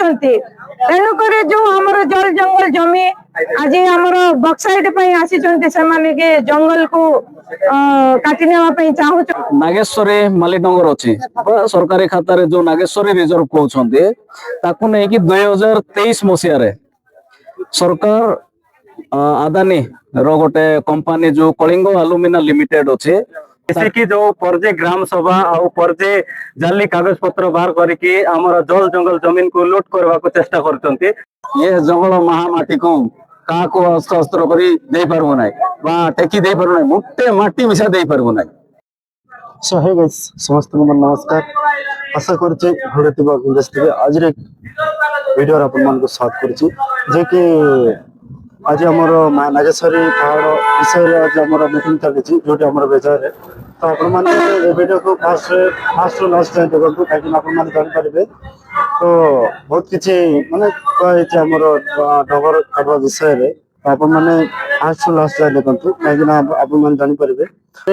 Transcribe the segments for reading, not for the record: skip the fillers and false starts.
ଚାହୁଁଛନ୍ତି। ତେଣୁକରି ଯୋଉ ଆମର ଜଳ ଜଙ୍ଗଲ ଜମି ଆଜି ଆମର ବକ୍ସାଇଟ୍ ପାଇଁ ଆସିଛନ୍ତି ସେମାନେ କି ଜଙ୍ଗଲ କୁ କାଟି ନେବା ପାଇଁ ଚାହୁଁଛନ୍ତି। नागेश्वरी मालीनगर अच्छी सरकारी खातार जो नागेश्वरी रिजर्व कहते ताकू नहीं कि 2023 मसीह सरकार अदानी रो गोटे कंपनी जो कलिंग अलुमिना लिमिटेड अच्छे की जो पर्जे ग्राम सभा और पर्जे जाली कागज पत्र बाहर करके आमर जल जंगल जमीन को लुट करने को चेष्टा करते ये जंगल महामाटी को क्या को अस्त्र अस्त्र कर पारबू ना टेकी दे पारबू ना गोटे माटी मिशा दे पारबू ना। सो हे गाइस समस्त नमस्कार आशा करछि भरतिबा इंडस्ट्री आज रे वीडियो अपन मन को स्वागत करछि जे कि आज हमर नागेश्वरी पहाड़ विषय रे आज हमर मीटिंग चलछि जोटी हमर बेजार रे तो अपन मन ए वीडियो को फास्ट टू लास्ट टाइम देखो ताकि अपन मन जान पारिबे तो बहुत किछि माने कहै छै हमर डगर काटवा विषय रे अपन माने फास्ट टू लास्ट टाइम देखंतु ताकि ना अपन मन जानि पारिबे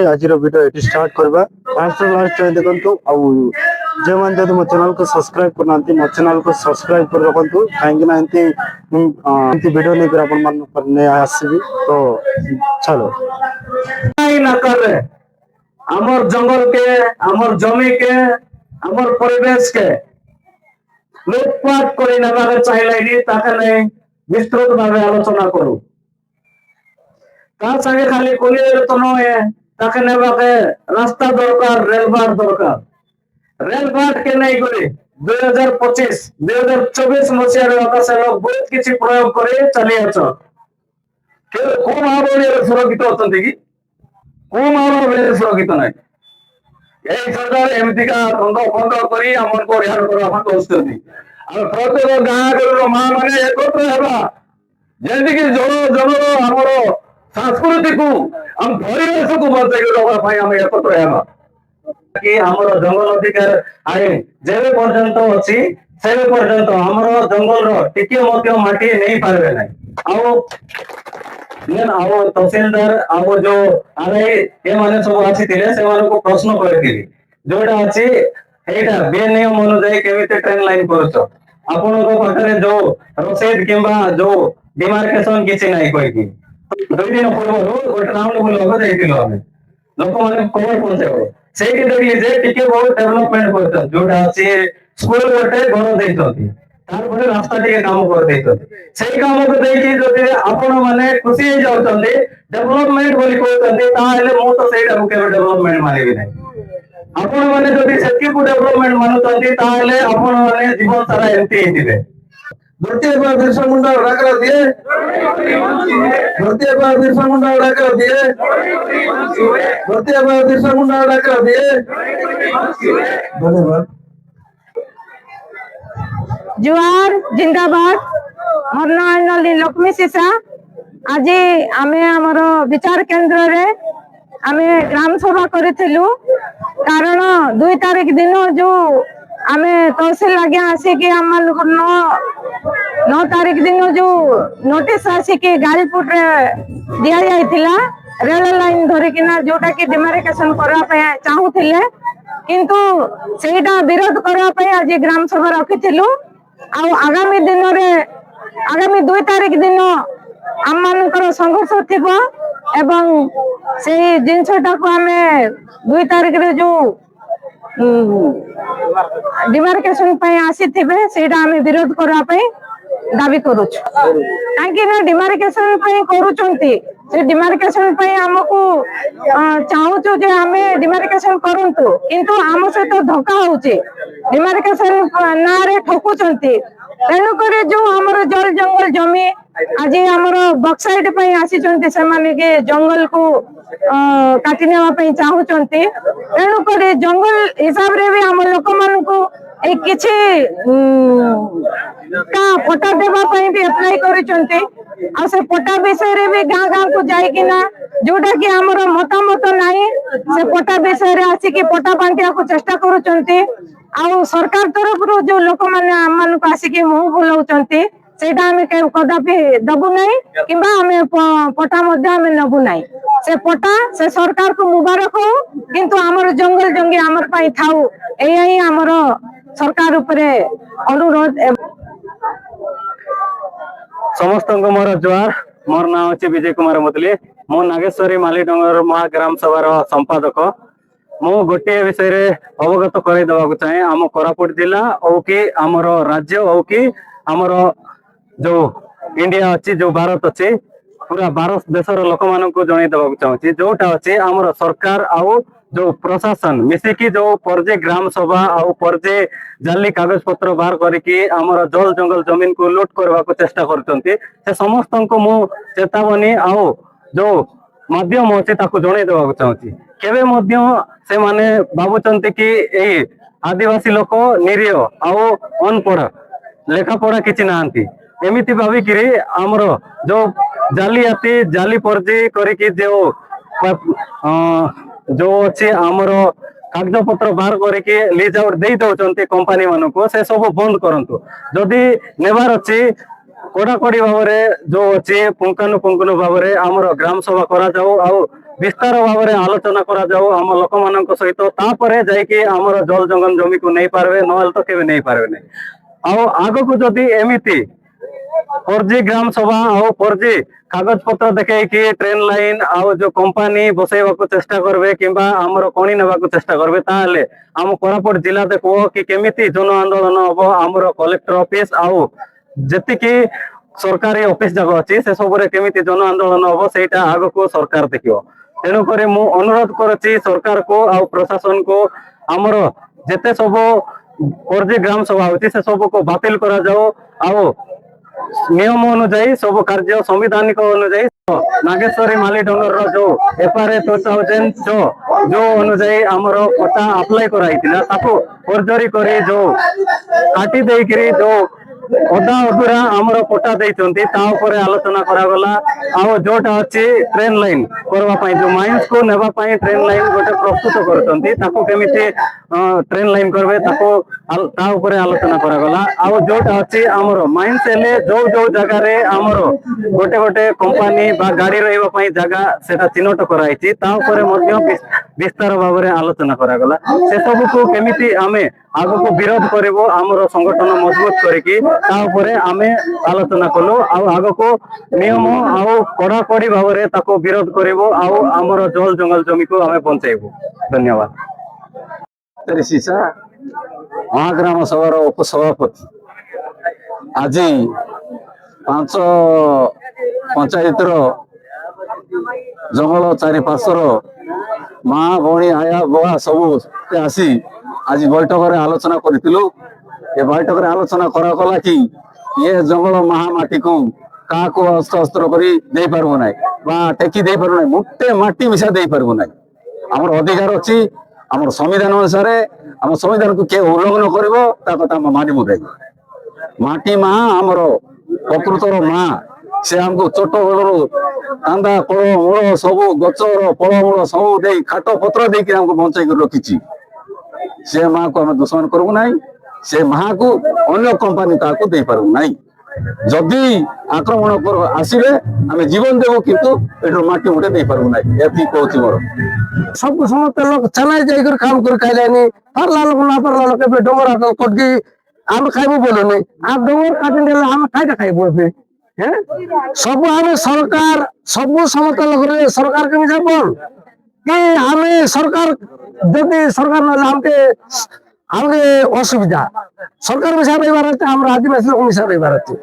आज वीडियो ये स्टार्ट करवा फास्ट लास्ट देखो जो मैंने जब मो चैनल को सब्सक्राइब करना मो चैनल को सब्सक्राइब कर रखु कहीं वीडियो नहीं आसबी तो चलो आमर जंगल के आमर जमी के आमर परिवेश के लुटपाट कर चाहिए विस्तृत भाव आलोचना करूँ संगे खाली कोलिए तो नए ताके नेबाके रास्ता दरकार रेलबाट दरकार रेलबाट के नहीं करे 2025 2024 मसीह रे आकाश लोग बहुत किछि प्रयोग करे चली आछो के को माबोले सुरक्षित होतंती कि को माबोले सुरक्षित नै एई सरकार एमती का बंद करी हमन को रिहार करबा को दोस्ती आ प्रत्येक गां गलो मां माने एकत्र हेबा जेंति कि जल हमरो संस्कृति को हम परिवेश को बचाई आम एकत्र कि हमर जंगल अधिकार आईन जेबे पर्यंत अच्छी से पर्यंत हमर जंगल टिके माटी नहीं पारे ना तहसीलदार आउ जो आरआई ये माने सब आसी से प्रश्न करी जोटा अच्छी एटा बेनियम अनुजाई केमिति ट्रेन लाइन करूछ आपण पाखे जो रसीद किंबा जो डिमार्केशन किसी ना कही 2 दिन पूर्व गोटे राउंड बुलवाक लोक मैंने खबर पहुंचे से देखिए जे टिके बहुत डेवलपमेंट कर जोटा अच्छी स्कूल गोटे घर देते रास्ता टिके काम कर से काम को देखिए जदि आपण मैंने खुशी हो जाते डेवलपमेंट बोली कहते मु तो से डेवलपमेंट मानवी ना आपण मैंने जदि से डेवलपमेंट मानुंट आपण मैंने जीवन सारा एमती द्वितीय बार बिरसा मुंडा उड़ाकर दिए द्वितीय बार बिरसा मुंडा उड़ाकर दिए द्वितीय बार बिरसा मुंडा उड़ाकर दिए धन्यवाद। जुआर जिंदाबाद मोर नाम लक्ष्मी सीसा आज आमे हमर विचार केंद्र रे आमे ग्राम सभा करिथिलु कारण 2 तारीख दिन जो आमे तहसील लगे आसिक आम 9 तारीख दिन जो नोटिस आसिक गाड़ीपुट दि जाइथिला रेल लाइन धरिकिना जोटा कि डिमार्केशन करबा चाहूथिले किंतु सेटा विरोध करबा आज ग्राम सभा रखिथिलु आ आगामी दिन रे आगामी 2 तारीख दिन आम मानकर संघर्ष थिबो एवं से जिनसटा को हमें 2 तारीख रे जो डिमार्केशन पे आसी थिबे सेटा हमें विरोध करबा पे दाबी करूछ काहे ना डिमार्केशन पे करूचंती से डिमार्केशन पे हमको चाहूचो जे हमें डिमार्केशन करंतु किंतु हम सहित धोखा होउची डिमार्केशन ना रे ठकुचंती तेणु करे जो हमर जल जंगल जमी आज हमर बक्साइट पे आसीचंती से माने के जंगल को काटी नेवा पे चाहूचंती तेणु करे जंगल हिसाब रे भी हम लोक मान को एक किछि का पटा देवा पे भी अप्लाई करिचंती आ से पटा विषय रे भी गां गां को जाई कि ना जोटा कि हमर मतामत नाही से पटा विषय रे आसी कि पटा बांटिया को चेष्टा करूचंती आ सरकार तरफ रो जो लोक माने हम मान को आसी कि मुंह बुलाउचंती सेटा हमें कदापि दबु नहीं किंबा हमें पटा मध्य हमें नबु नहीं से पटा से सरकार को मुबारक हो किंतु हमर जंगल जंगी हमर पाई थाउ एई हमर सरकार ऊपर अनुरोध समस्त मोर जुआर मोर ना अच्छे विजय कुमार मुदली मु नागेश्वरी मालीडंगर महाग्राम सभार संपादक मु गोटे विषय रे अवगत कराई देवाक चाहे आम कोरापुट जिला हो कि आमर राज्य हो कि आमर जो इंडिया अच्छी जो भारत अच्छी पूरा भारत देशर लोक मान जन देवाक चाहूँगी जोटा अच्छी आमर सरकार आउ जो प्रशासन मिसिकी जो पर्जे ग्राम सभा आउ पर्जे जाली कागज पत्र बाहर करके आमर जल जंगल जमीन को लुट करने को चेष्टा करते से समस्त को मु चेतावनी आउ जो माध्यम अच्छी जन देवाक चाहूँगी केवे मध्य से माने भावुचंती कि एई आदिवासी लोक निरीह आउ अनपढ़ लेखा पढ़ा किछि नांती एमिति भाविकिरी आमर जो जालियाती जाली पर्जी करिकी जो अच्छी आमर कागज पत्र बाहर करके लीज आउट दे दौरान कंपनी मानक से सब बंद करंतु जदि नेबार अच्छी कड़ाकड़ी भाव जो अच्छी पुंखानुपुंखन भाव आमर ग्राम सभा करा जाऊ आउ विस्तार भाव में आलोचना करा जाऊ आम लोक मान सहित तापर जाइए आमर जल जंगल जमी को नहीं पारबे नहले तो केबे नहीं पारबे नहीं आउ आग को जदि एमिति फर्जी ग्राम सभा आउ फर्जी कागज पत्र देखी ट्रेन लाइन आउ जो कंपनी बसैवा चेष्टा करबे किंबा आमर कणी नेबा चेष्टा करबे ताहले आम कोरापुट जिला देखो कि केमिति जन आंदोलन हम आमर कलेक्टर ऑफिस आउ जेतिकी सरकारी ऑफिस जगह अच्छी से सब केमिति जन आंदोलन हम सेटा आग को सरकार देखियो तेणुक मु अनुरोध करुच्ची सरकार को आउ प्रशासन को आमर जेते सब फर्जी ग्राम सभा होती से सब को बातिल करा जाओ आउ नियम अनुजाई सब कार्य संविधानिक अनुजाई नागेश्वरी मालीडंगर जो FRA 2000 जो अनुजाई आमर पट्टा अप्लाई कराई फोर्जरी करी जो काटी देकरी जो अधा अधूरा आमर पट्टा देइचंती ता ऊपर आलोचना करागला आउ जोटा अच्छी ट्रेन लाइन करबा जो माइंस को नेबा पई ट्रेन लाइन गोटे प्रस्तुत करचंती ताको केमिति ट्रेन लाइन करबे ताको ता ऊपर आलोचना करागला आउ जोटा अच्छी आमर माइंस एले जो जो जगह रे आमर गोटे गोटे कंपनी बा गाड़ी रहबा पई जगह सेटा चिन्हट कराइछि ता ऊपर मध्य विस्तार भाव में आलोचना करागला से सब को केमिति आमे आगो को विरोध करिवो आमर संगठन मजबूत करिकि ता ऊपर आमे आलोचना कलो आउ आगो को नियम आउ कड़ाकड़ी भाव में ताको विरोध करिवो आउ आमर जल जंगल जमी को आमे बंचाइबो। धन्यवाद। सीसा महाग्राम सभार उपसभापति आज 5 पंचायत जंगल चारिपार्श्वर माँ भौणी आया बुआ सब आसी आज बैठक में आलोचना करूँ ये बैठक में आलोचना कराला कि ये जंगल महामाटी को क्या हस्त अस्त्र कर टेकी दे पार मुटे माटी मिशा दे पार ना आमर अधिकार अच्छी आम संविधान अनुसार आम संविधान को किए उल्लंघन कर मानिबू नहीं माटी माँ आमर प्रकृतर माँ से आमको चोट बेलू कांदा कल मूल सब गचर फलमूल सब दे खाट पत्र देकी आमको बंचाई रखी से माँ को आम दुश्मन करूँ ना से माँ को अन्य कंपनी ताको दे पारू नहीं जदि आक्रमण कर आसिले आम जीवन देव किंतु एठो माटी मुटे दे पारू नहीं एति कहूँ मोर सब समस्त लोग चलाई जाकर काम कर खाइलानी पारला लोग ना पारला लोग के डोंगर कटकी आम खाइबो बोलो नहीं आ डोंगर काटि देला हम खाइटा खाइबो ए हैं सब आम सरकार सब समस्त लोग सरकार के मिसा बोल कि हमें सरकार जदि सरकार ना हमके असुविधा सरकार मिसा रहीबार अच्छे हम आदिवासी लोग मिसा रहीबार अच्छे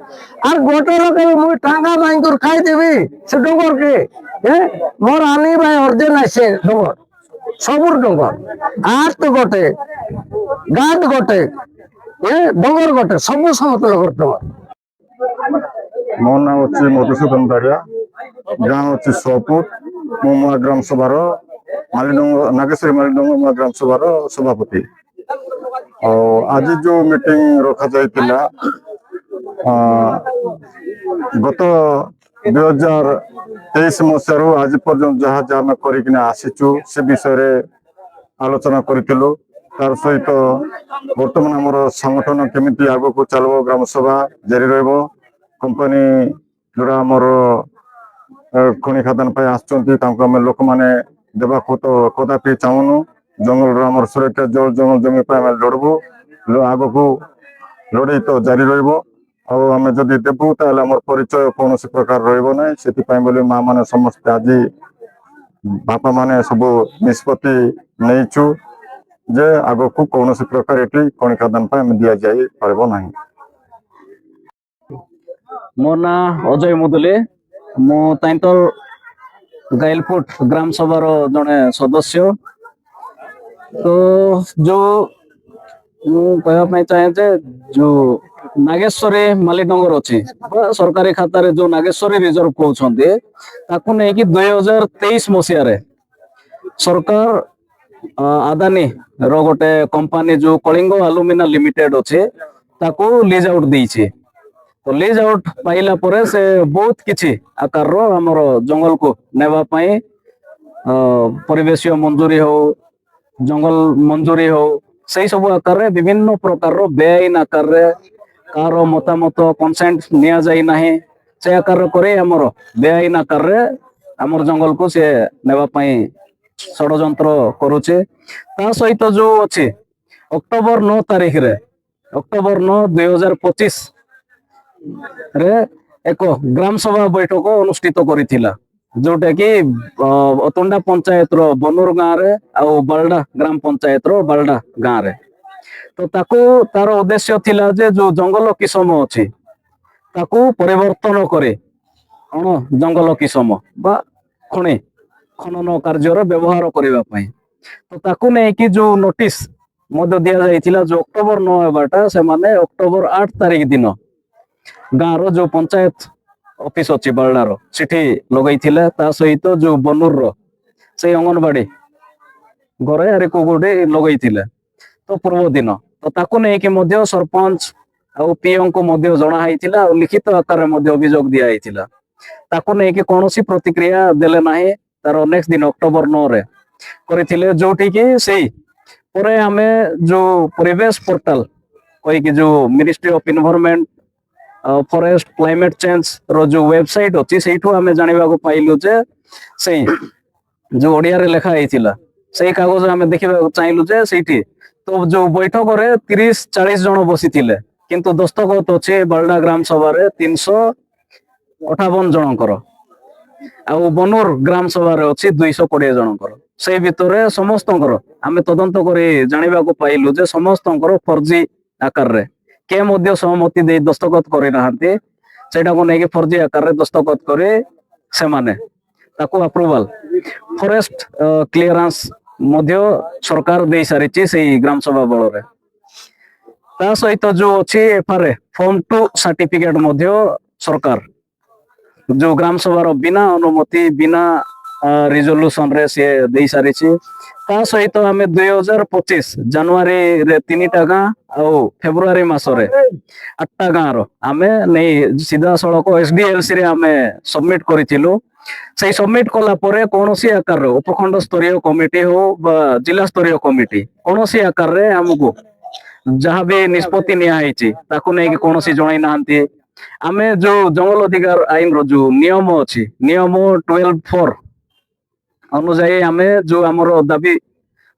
और गोटे लोग मुझे टांगा बांध कर खाई देवी से डोंगर के मोर आनी भाई अर्जे ना से डोंगर सबुर डोंगर आठ तो गोटे गाद गोटे डोंगर गोटे सब समस्त लोग डोंगर मो नाम अच्छे मधुसूदन दारिया गाँव अच्छे सोपुर मुआ ग्राम सभार मालीडंगर नागेश्वरी मालीडंगर ग्राम सभार सभापति आज जो मीटिंग रखा जाइतिला गत 2023 मसीह आज पर्यंत जहाँ जहाँ करकिना आसीचु से विषय आलोचना करूँ तार सहित बर्तमान आमर संगठन केमिति आग को चलो ग्राम सभा जारी रहिबो कंपनी जोड़ा आमर खनि खादान आम लोक मैंने देवा तो कदापि चाहूनु जंगल आमर सुरक्षा जल जंगल जमी लड़बू आग को लड़ाई तो जारी रहिबो ଆଉ ଆମେ ଯଦି ଦେବୁ ତାହେଲେ ଆମର ପରିଚୟ କୌଣସି ପ୍ରକାର ରହିବ ନାହିଁ। ସେଥିପାଇଁ ବୋଲି ମା ମାନେ ସମସ୍ତେ ଆଜି ବାପା ମାନେ ସବୁ ନିଷ୍ପତ୍ତି ନେଇଛୁ ଯେ ଆଗକୁ କୌଣସି ପ୍ରକାର ଏଠି କଣିକା ଦାନ ପାଇଁ ଆମେ ଦିଆଯାଇ ପାରିବ ନାହିଁ। ମୋ ନାଁ ଅଜୟ ମୁଦୁଲି। ମୁଁ ତାଇନ୍ତର ଗାଇଲପୁଟ ଗ୍ରାମ ସଭାର ଜଣେ ସଦସ୍ୟ। ତ ଯୋଉ ମୁଁ କହିବା ପାଇଁ ଚାହେଁ ଯେ ଯୋଉ ନାଗେଶ୍ୱରୀ ମାଲିଡଙ୍ଗର ଅଛି ବା ସରକାରୀ ଖାତାରେ ଯୋଉ ନାଗେଶ୍ୱରୀ ରିଜର୍ଭ କହୁଛନ୍ତି, ତାକୁ ନେଇକି 2023 ମସିହାରେ ସରକାର ଆଦାନୀ ର ଗୋଟେ କମ୍ପାନୀ ଯୋଉ କଳିଙ୍ଗ ଆଲୁମିନା ଲିମିଟେଡ ଅଛି ତାକୁ ଲିଜ ଆଉଟ ଦେଇଛି। ତ ଲିଜ ଆଉଟ ପାଇଲା ପରେ ସେ ବହୁତ କିଛି ଆକାରର ଆମର ଜଙ୍ଗଲକୁ ନେବା ପାଇଁ ପରିବେଶୀୟ ମଞ୍ଜୁରୀ ହଉ, ଜଙ୍ଗଲ ମଞ୍ଜୁରୀ ହଉ, ସେଇ ସବୁ ଆକାରରେ ବିଭିନ୍ନ ପ୍ରକାରର ବେଆଇନ ଆକାରରେ କାହାର ମତାମତ କନସେଣ୍ଟ ନିଆଯାଇ ନାହିଁ, ସେ ଆକାରରେ କରି ଆମର ବେଆଇନ ଆକାରରେ ଆମର ଜଙ୍ଗଲକୁ ସେ ନେବା ପାଇଁ ଷଡ଼ଯନ୍ତ୍ର କରୁଛି। ତା ସହିତ ଯୋଉ ଅଛି ଅକ୍ଟୋବର 9 ତାରିଖରେ, ଅକ୍ଟୋବର 9, 2025 ରେ ଏକ ଗ୍ରାମ ସଭା ବୈଠକ ଅନୁଷ୍ଠିତ କରିଥିଲା, ଯୋଉଟା କି ଅତୁଣ୍ଡା ପଞ୍ଚାୟତର ବନୁର ଗାଁରେ ଆଉ ବାଲଡା ଗ୍ରାମ ପଞ୍ଚାୟତର ବାଲଡା ଗାଁରେ। ତ ତାକୁ ତାର ଉଦ୍ଦେଶ୍ୟ ଥିଲା ଯେ ଯୋଉ ଜଙ୍ଗଲ କିସମ ଅଛି ତାକୁ ପରିବର୍ତ୍ତନ କରି ଅଣ ଜଙ୍ଗଲ କିସମ ବା ଖଣି ଖନନ କାର୍ଯ୍ୟର ବ୍ୟବହାର କରିବା ପାଇଁ। ତ ତାକୁ ନେଇକି ଯୋଉ ନୋଟିସ ମଧ୍ୟ ଦିଆଯାଇଥିଲା, ଯୋଉ ଅକ୍ଟୋବର 9 ହେବାଟା ସେମାନେ ଅକ୍ଟୋବର 8 ତାରିଖ ଦିନ ଗାଁର ଯୋଉ ପଞ୍ଚାୟତ ଅଫିସ ଅଛି ବାଲଡାର ସେଠି ଲଗେଇଥିଲେ। ତା ସହିତ ଯୋଉ ବନୁରର ସେଇ ଅଙ୍ଗନବାଡି ଘରେ ଆରେକୁ ଗୋଟେ ଲଗେଇଥିଲେ ତ ପୂର୍ବ ଦିନ। ତ ତାକୁ ନେଇକି ମଧ୍ୟ ସରପଞ୍ଚ ଆଉ ପିଓଙ୍କୁ ମଧ୍ୟ ଜଣା ହେଇଥିଲା ଆଉ ଲିଖିତ ଆକାରରେ ମଧ୍ୟ ଅଭିଯୋଗ ଦିଆଯାଇଥିଲା। ତାକୁ ନେଇକି କୌଣସି ପ୍ରତିକ୍ରିୟା ଦେଲେ ନାହିଁ। ତାର ନେକ୍ସଟ ଦିନ ଅକ୍ଟୋବର 9 ରେ କରିଥିଲେ, ଯୋଉଠି କି ସେଇ ପରେ ଆମେ ଯୋଉ ପରିବେଶ ପୋର୍ଟାଲ କହିକି ଯୋଉ ministry of environment forest climate change ର ଯୋଉ ୱେବସାଇଟ ଅଛି ସେଇଠୁ ଆମେ ଜାଣିବାକୁ ପାଇଲୁ ଯେ ସେଇ ଯୋଉ ଓଡିଆରେ ଲେଖା ହେଇଥିଲା ସେଇ କାଗଜ ଆମେ ଦେଖିବାକୁ ଚାହିଁଲୁ ଯେ ସେଇଠି ତ ଯୋଉ ବୈଠକରେ 30-40 ଜଣ ବସିଥିଲେ, କିନ୍ତୁ ଦସ୍ତଖତ ଅଛି ବାଲଡା ଗ୍ରାମ ସଭାରେ 358 ଜଣଙ୍କର, ଆଉ ବନୁର ଗ୍ରାମ ସଭାରେ ଅଛି 220 ଜଣଙ୍କର। ସେଇ ଭିତରେ ସମସ୍ତଙ୍କର ଆମେ ତଦନ୍ତ କରି ଜାଣିବାକୁ ପାଇଲୁ ଯେ ସମସ୍ତଙ୍କର ଫର୍ଜି ଆକାରରେ କେ ମଧ୍ୟ ସହମତି ଦେଇ ଦସ୍ତଖତ କରିନାହାନ୍ତି। ସେଇଟାକୁ ନେଇକି ଫର୍ଜି ଆକାରରେ ଦସ୍ତଖତ କରି ସେମାନେ ତାକୁ ଆପ୍ରୁଭାଲ ଫରେଷ୍ଟ କ୍ଲିୟରାନ୍ସ ମଧ୍ୟ ସରକାର ଦେଇ ସାରିଛି ସେଇ ଗ୍ରାମ ସଭା ବଳରେ। ତା ସହିତ ଯୋଉ ଅଛି ଏଫଆରଏ ଫର୍ମ 2 ସାର୍ଟିଫିକେଟ ମଧ୍ୟ ସରକାର ଯୋଉ ଗ୍ରାମ ସଭାର ବିନା ଅନୁମତି ବିନା ରିଜଲ୍ୟୁସନ ରେ ସିଏ ଦେଇ ସାରିଛି। ତା ସହିତ ଆମେ 2025 ଜାନୁଆରୀରେ 3ଟା ଗାଁ ଆଉ ଫେବୃଆରୀ ମାସରେ 8ଟା ଗାଁର ଆମେ ନେଇ ସିଧାସଳଖ ଏସଡିଏଲସି ରେ ଆମେ ସବମିଟ କରିଥିଲୁ। ସେଇ ସବମିଟ କଲା ପରେ କୌଣସି ଆକାରର ଉପଖଣ୍ଡ ସ୍ତରୀୟ କମିଟି ହଉ ବା ଜିଲ୍ଲା ସ୍ତରୀୟ କମିଟି କୌଣସି ଆକାରରେ ଆମକୁ ଯାହା ବି ନିଷ୍ପତ୍ତି ନିଆ ହେଇଛି ତାକୁ ନେଇକି କୌଣସି ଜଣାଇ ନାହାନ୍ତି। ଆମେ ଯୋଉ ଜଙ୍ଗଲ ଅଧିକାର ଆଇନର ଯୋଉ ନିୟମ ଅଛି, ନିୟମ 12(4) ଅନୁଯାୟୀ ଆମେ ଯୋଉ ଆମର ଦାବି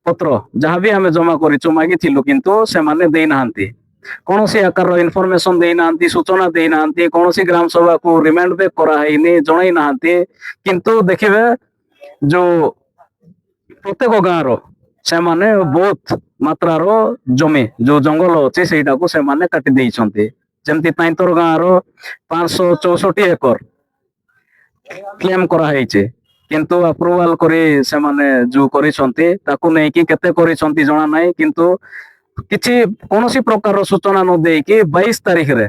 ପତ୍ର ଯାହାବି ଆମେ ଜମା କରିଛୁ ମାଗିଥିଲୁ, କିନ୍ତୁ ସେମାନେ ଦେଇନାହାନ୍ତି। କୌଣସି ଆକାରର ଇନଫର୍ମେସନ ଦେଇନାହାନ୍ତି, ସୂଚନା ଦେଇନାହାନ୍ତି, କୌଣସି ଗ୍ରାମ ସଭାକୁ ରିମାଣ୍ଡ ବ୍ୟାକ୍ କରାହେଇନି, ଜଣାଇ ନାହାନ୍ତି। କିନ୍ତୁ ଦେଖିବେ ଯୋଉ ପ୍ରତ୍ୟେକ ଗାଁର ସେମାନେ ବହୁତ ମାତ୍ରାର ଜମି ଯୋଉ ଜଙ୍ଗଲ ଅଛି ସେଇଟାକୁ ସେମାନେ କାଟି ଦେଇଛନ୍ତି। ଯେମିତି ତାଇନ୍ତର ଗାଁର 564 ଏକର କ୍ଲେମ କରାହେଇଛି, କିନ୍ତୁ ଆପ୍ରୁଭାଲ କରି ସେମାନେ ଯୋଉ କରିଛନ୍ତି ତାକୁ ନେଇକି କେତେ କରିଛନ୍ତି ଜଣା ନାହିଁ। କିନ୍ତୁ କିଛି କୌଣସି ପ୍ରକାର ସୂଚନା ନ ଦେଇକି 22 ତାରିଖରେ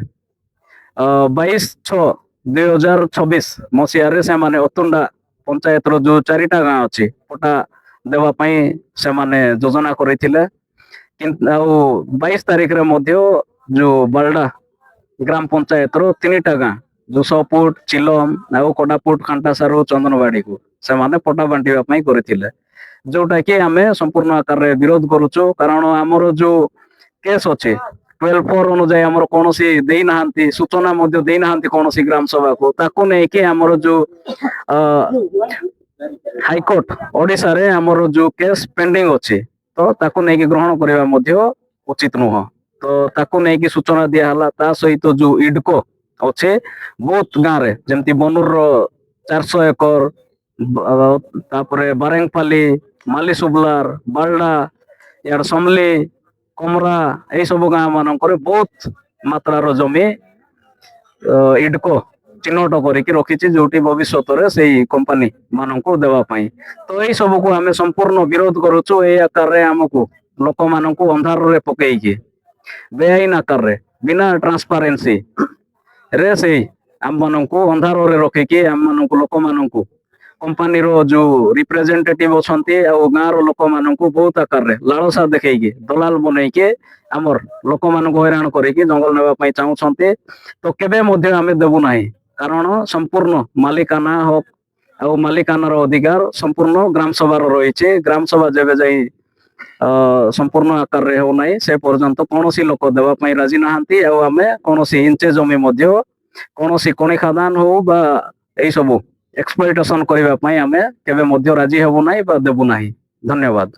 22/6/2026 ମସିହାରେ ସେମାନେ ଅତୁଣ୍ଡା ପଞ୍ଚାୟତର ଯୋଉ 4ଟା ଗାଁ ଅଛି ପଟା ଦେବା ପାଇଁ ସେମାନେ ଯୋଜନା କରିଥିଲେ। କିନ୍ତୁ ଆଉ 22 ତାରିଖରେ ମଧ୍ୟ ଯୋଉ ବାଲଡା ଗ୍ରାମ ପଞ୍ଚାୟତର 3ଟା ଗାଁ ଯୋଉ ସପୁଟ ଚିଲମ ଆଉ କଡାପୁଟ ଖାଣ୍ଟାସାରୁ ଚନ୍ଦନବାଡିକୁ ସେମାନେ ପଟା ବାଣ୍ଟିବା ପାଇଁ କରିଥିଲେ, ଯୋଉଟା କି ଆମେ ସମ୍ପୂର୍ଣ୍ଣ ଆକାରରେ ବିରୋଧ କରୁଛୁ। କାରଣ ଆମର ଯୋଉ କେସ୍ ଅଛି 12(4) ଅନୁଯାୟୀ ଆମର କୌଣସି ଦେଇନାହାନ୍ତି, ସୂଚନା ମଧ୍ୟ ଦେଇନାହାନ୍ତି କୌଣସି ଗ୍ରାମ ସଭାକୁ। ତାକୁ ନେଇକି ଆମର ଯୋଉ ହାଇକୋର୍ଟ ଓଡିଶାରେ ଆମର ଯୋଉ କେସ୍ ପେଣ୍ଡିଂ ଅଛି, ତ ତାକୁ ନେଇକି ଗ୍ରହଣ କରିବା ମଧ୍ୟ ଉଚିତ ନୁହଁ। तो ताकू नहीं कि सूचना दिया हला ता सहित जो इडको अच्छे बहुत गाँव रे जमती बनूर 400 एकर तापरे बारेंगपाली माली सुबलार बालडा यार समली कमरा यही सब गाँ मानकर बहुत मात्रार जमी इडको चिन्हट करके रखी जोटी भविष्य रे सेही कंपनी मानक देवा पाई तो यही सब को आमे संपूर्ण विरोध करूछु ए आकार रे हमको लोक मानक अंधार रे पकेइकी बेआईन आकार रे बिना ट्रांसपेरेंसी रे से आम मानक अंधार रे रखिकी आम मानक लोक मानक कंपनी रो जो रिप्रेजेंटेटिव अछंती आ गाँव रो लोक मानक बहुत आकार रे लालसा देखैकी दलाल बनैके आमर लोक मानक हैरान करिकी जंगल नेबा पई चाहउछंती तो केबे मध्ये आमे देबु नाही कारण संपूर्ण मालिकाना हक आ मालिकानार अधिकार संपूर्ण ग्राम सभा रही ग्राम सभा जेबे जाई संपूर्ण आकार रे हो नाही से पर्यंत कोनोसी लोक देबा पई राजी नाहंती आ आमे कोनोसी इंचे जमी मध्ये कोनोसी कोणी खादान हो बा एई सब एक्सप्लॉइटेशन करबा पई आमे केबे मध्ये राजी हेबु नाही बा देबु नाही धन्यवाद।